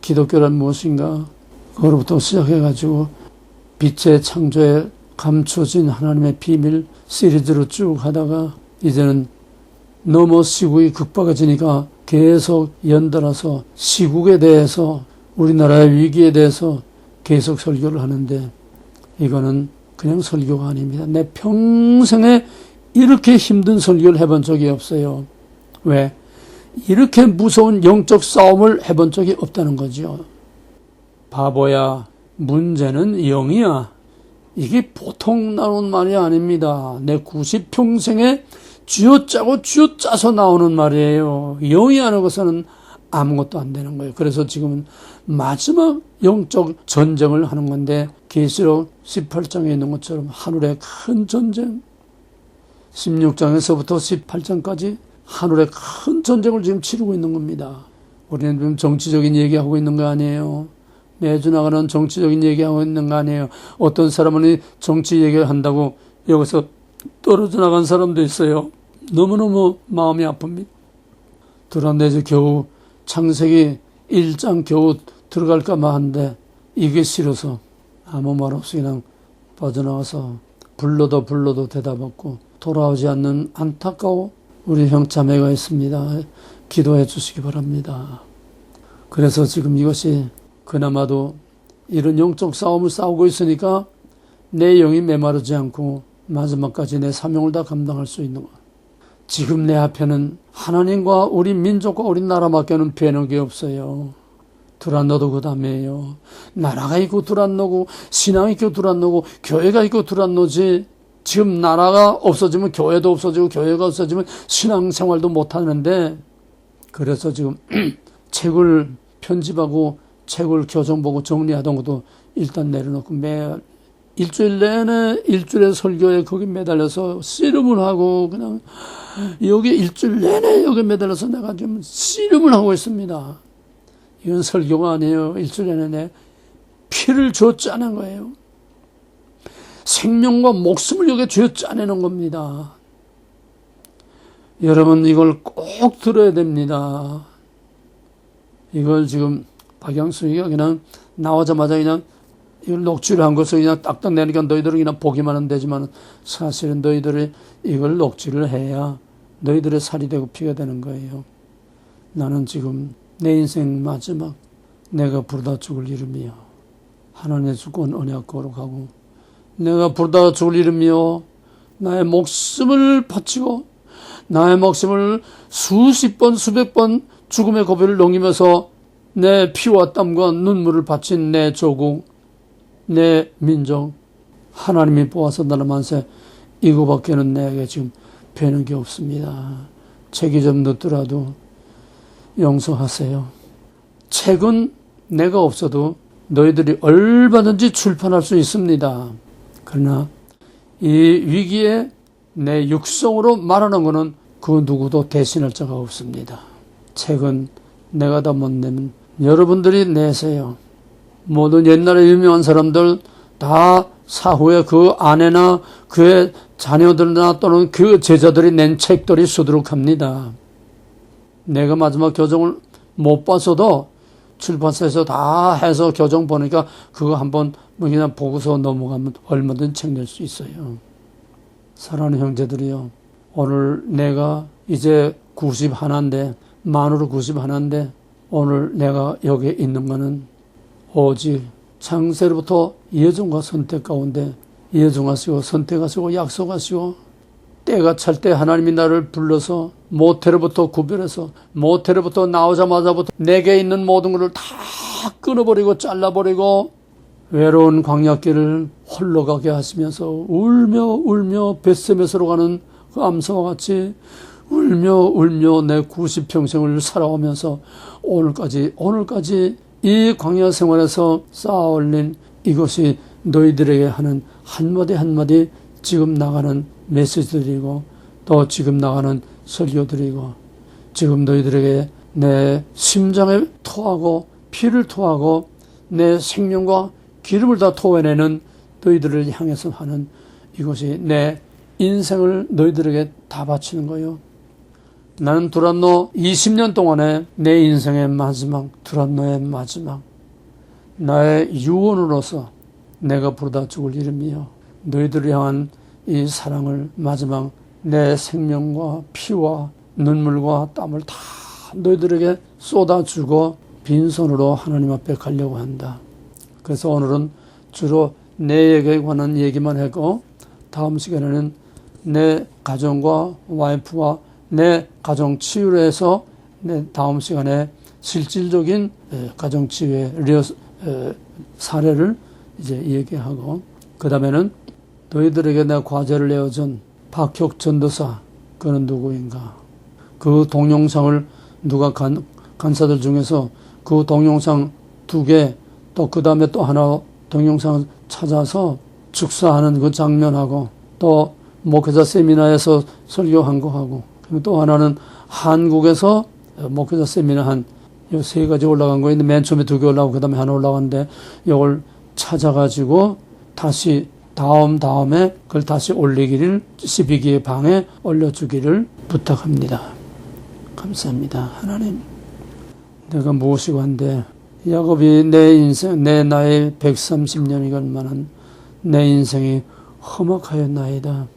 기독교란 무엇인가? 그거로부터 시작해가지고 빛의 창조에 감춰진 하나님의 비밀 시리즈로 쭉 하다가 이제는 너무 시국이 급박해지니까 계속 연달아서 시국에 대해서 우리나라의 위기에 대해서 계속 설교를 하는데 이거는 그냥 설교가 아닙니다. 내 평생에 이렇게 힘든 설교를 해본 적이 없어요. 왜? 이렇게 무서운 영적 싸움을 해본 적이 없다는 거죠. 바보야, 문제는 영이야. 이게 보통 나오는 말이 아닙니다. 내 90평생에 쥐어짜고 쥐어짜서 나오는 말이에요. 영이 하는 것은 아무것도 안 되는 거예요. 그래서 지금은 마지막 영적 전쟁을 하는 건데 계시록 18장에 있는 것처럼 하늘의 큰 전쟁, 16장에서부터 18장까지 하늘의 큰 전쟁을 지금 치르고 있는 겁니다. 우리는 지금 정치적인 얘기하고 있는 거 아니에요. 매주 나가는 정치적인 얘기하고 있는 거 아니에요. 어떤 사람은 정치 얘기를 한다고 여기서 떨어져 나간 사람도 있어요. 너무너무 마음이 아픕니다. 두란노에서 겨우 창세기 1장 겨우 들어갈까만 한데 이게 싫어서 아무 말 없이 그냥 빠져나가서 불러도 대답 없고 돌아오지 않는 안타까운 우리 형 자매가 있습니다. 기도해 주시기 바랍니다. 그래서 지금 이것이 그나마도 이런 영적 싸움을 싸우고 있으니까 내 영이 메마르지 않고 마지막까지 내 사명을 다 감당할 수 있는 것. 지금 내 앞에는 하나님과 우리 민족과 우리 나라밖에는 배는 게 없어요. 두란노도 그 다음이에요. 나라가 있고 두란노고 신앙이 있고 두란노고 교회가 있고 두란노지. 지금 나라가 없어지면 교회도 없어지고 교회가 없어지면 신앙생활도 못하는데, 그래서 지금 책을 편집하고 책을 교정보고 정리하던 것도 일단 내려놓고 매 일주일 내내 일주일의 설교에 거기 매달려서 씨름을 하고 그냥 여기 일주일 내내 여기 매달려서 내가 좀 씨름을 하고 있습니다. 이건 설교가 아니에요. 일주일 내내 내 피를 쥐어 짜낸 거예요. 생명과 목숨을 여기에 쥐어 짜내는 겁니다. 여러분 이걸 꼭 들어야 됩니다. 이걸 지금 박영수이가 그냥 나오자마자 그냥 이걸 녹취를 한 것을 그냥 딱딱 내니까 너희들은 그냥 보기만 하면 되지만 사실은 너희들이 이걸 녹취를 해야 너희들의 살이 되고 피가 되는 거예요. 나는 지금 내 인생 마지막 내가 부르다 죽을 이름이요. 하나님의 주권 언약 거룩하고 내가 부르다 죽을 이름이요. 나의 목숨을 바치고 나의 목숨을 수십 번 수백 번 죽음의 고비를 넘기면서 내 피와 땀과 눈물을 바친 내 조국, 내 민족, 하나님이 보아서 나는 만세, 이거밖에는 내게 지금 배는 게 없습니다. 책이 좀 늦더라도 용서하세요. 책은 내가 없어도 너희들이 얼마든지 출판할 수 있습니다. 그러나 이 위기에 내 육성으로 말하는 것은 그 누구도 대신할 자가 없습니다. 책은 내가 다 못 내면 여러분들이 내세요. 모든 옛날에 유명한 사람들 다 사후에 그 아내나 그의 자녀들이나 또는 그 제자들이 낸 책들이 수두룩합니다. 내가 마지막 교정을 못 봤어도 출판사에서 다 해서 교정 보니까 그거 한번 그냥 보고서 넘어가면 얼마든지 책 낼 수 있어요. 사랑하는 형제들이요, 오늘 내가 이제 91인데 만으로 91인데 오늘 내가 여기 있는 거는 오직 창세로부터 예정과 선택 가운데 예정하시고 선택하시고 약속하시고 때가 찰 때 하나님이 나를 불러서 모태로부터 구별해서 모태로부터 나오자마자부터 내게 있는 모든 것을 다 끊어버리고 잘라버리고 외로운 광야길을 홀로 가게 하시면서 울며 벳세메스로 가는 그 암소와 같이 울며 내 90평생을 살아오면서 오늘까지 이 광야 생활에서 쌓아올린 이것이 너희들에게 하는 한마디 지금 나가는 메시지들이고 또 지금 나가는 설교들이고 지금 너희들에게 내 심장에 토하고 피를 토하고 내 생명과 기름을 다 토해내는 너희들을 향해서 하는 이것이 내 인생을 너희들에게 다 바치는 거예요. 나는 두란노 20년 동안에 내 인생의 마지막, 두란노의 마지막, 나의 유언으로서 내가 부르다 죽을 이름이요. 너희들을 향한 이 사랑을 마지막 내 생명과 피와 눈물과 땀을 다 너희들에게 쏟아주고 빈손으로 하나님 앞에 가려고 한다. 그래서 오늘은 주로 내에게 관한 얘기만 하고 다음 시간에는 내 가정과 와이프와 내 가정 치유를 해서 내 다음 시간에 실질적인 가정 치유의 사례를 이제 얘기하고 그 다음에는 너희들에게 내가 과제를 내어준 박혁 전도사 그는 누구인가? 그 동영상을 누가 간사들 중에서 그 동영상 2개 또 그 다음에 또 하나 동영상을 찾아서 축사하는 그 장면하고 또 목회자 세미나에서 설교한 거 하고 또 하나는 한국에서 목회자 세미나 한 3가지 올라간 거 있는데 맨 처음에 2개 올라가고 그 다음에 하나 올라갔는데 이걸 찾아가지고 다시 다음에 그걸 다시 올리기를 12기의 방에 올려주기를 부탁합니다. 감사합니다. 하나님 내가 무엇이고 한데 야곱이 내 인생 내 나이 130년이건만은 내 인생이 험악하였나이다.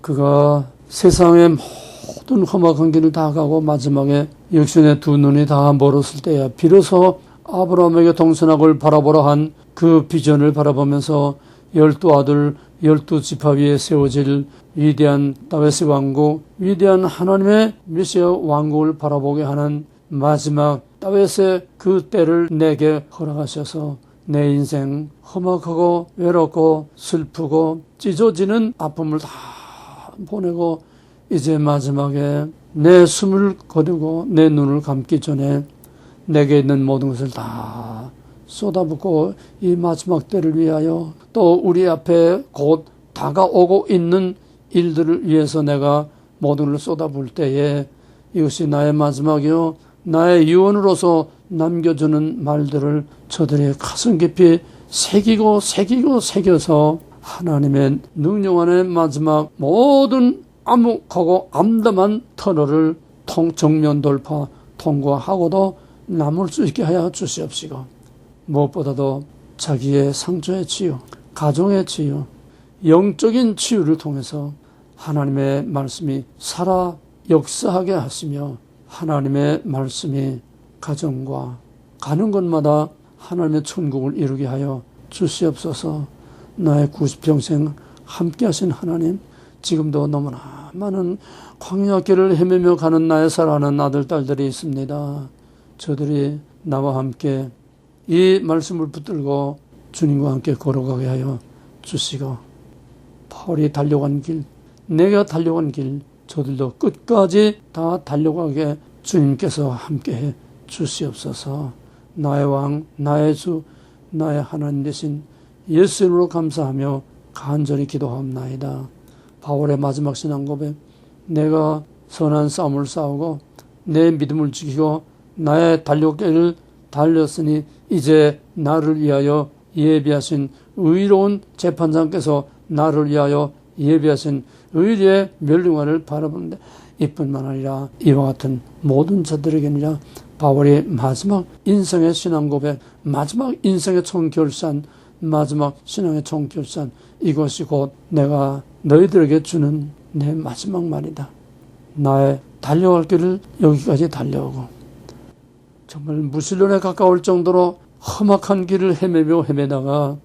그가 세상의 모든 험악한 길을 다 가고 마지막에 육신의 두 눈이 다 멀었을 때야 비로소 아브라함에게 동선악을 바라보라 한 그 비전을 바라보면서 12아들 12지파 위에 세워질 위대한 다윗의 왕국, 위대한 하나님의 메시아 왕국을 바라보게 하는 마지막 다윗의 그 때를 내게 허락하셔서 내 인생 험악하고 외롭고 슬프고 찢어지는 아픔을 다 보내고 이제 마지막에 내 숨을 거두고 내 눈을 감기 전에 내게 있는 모든 것을 다 쏟아붓고 이 마지막 때를 위하여 또 우리 앞에 곧 다가오고 있는 일들을 위해서 내가 모든 걸 쏟아부을 때에 이것이 나의 마지막이요 나의 유언으로서 남겨주는 말들을 저들의 가슴 깊이 새겨서 하나님의 능력 안에 마지막 모든 암묵하고 암담한 터널을 정면 돌파 통과하고도 남을 수 있게 하여 주시옵시고 무엇보다도 자기의 상처의 치유, 가정의 치유, 영적인 치유를 통해서 하나님의 말씀이 살아 역사하게 하시며 하나님의 말씀이 가정과 가는 곳마다 하나님의 천국을 이루게 하여 주시옵소서. 나의 90평생 함께 하신 하나님, 지금도 너무나 많은 광야길을 헤매며 가는 나의 사랑하는 아들, 딸들이 있습니다. 저들이 나와 함께 이 말씀을 붙들고 주님과 함께 걸어가게 하여 주시고 바울이 달려간 길, 내가 달려간 길, 저들도 끝까지 다 달려가게 주님께서 함께해 주시옵소서. 나의 왕, 나의 주, 나의 하나님 되신 예수 이름으로 감사하며 간절히 기도하옵나이다. 바울의 마지막 신앙 고백, 내가 선한 싸움을 싸우고 내 믿음을 지키고 나의 달려길을 달렸으니 이제 나를 위하여 예비하신 의로운 재판장께서 나를 위하여 예비하신 의리의 멸류관을 바라보는데 이뿐만 아니라 이와 같은 모든 자들에게니라. 바울의 마지막 인생의 신앙 고백, 마지막 인생의 총결산, 마지막 신앙의 총결산, 이것이 곧 내가 너희들에게 주는 내 마지막 말이다. 나의 달려갈 길을 여기까지 달려오고 정말 무신론에 가까울 정도로 험악한 길을 헤매다가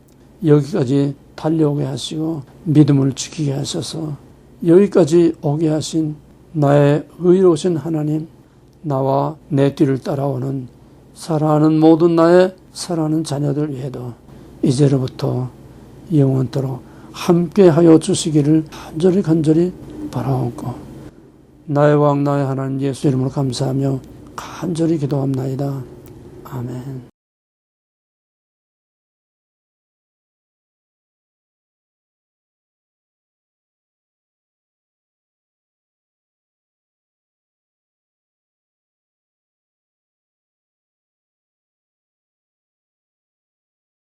여기까지 달려오게 하시고 믿음을 지키게 하셔서 여기까지 오게 하신 나의 의로우신 하나님, 나와 내 뒤를 따라오는 사랑하는 모든 나의 사랑하는 자녀들 위에도 이제로부터 영원토록 함께하여 주시기를 간절히 바라옵고 나의 왕 나의 하나님 예수 이름으로 감사하며 간절히 기도합나이다. 아멘.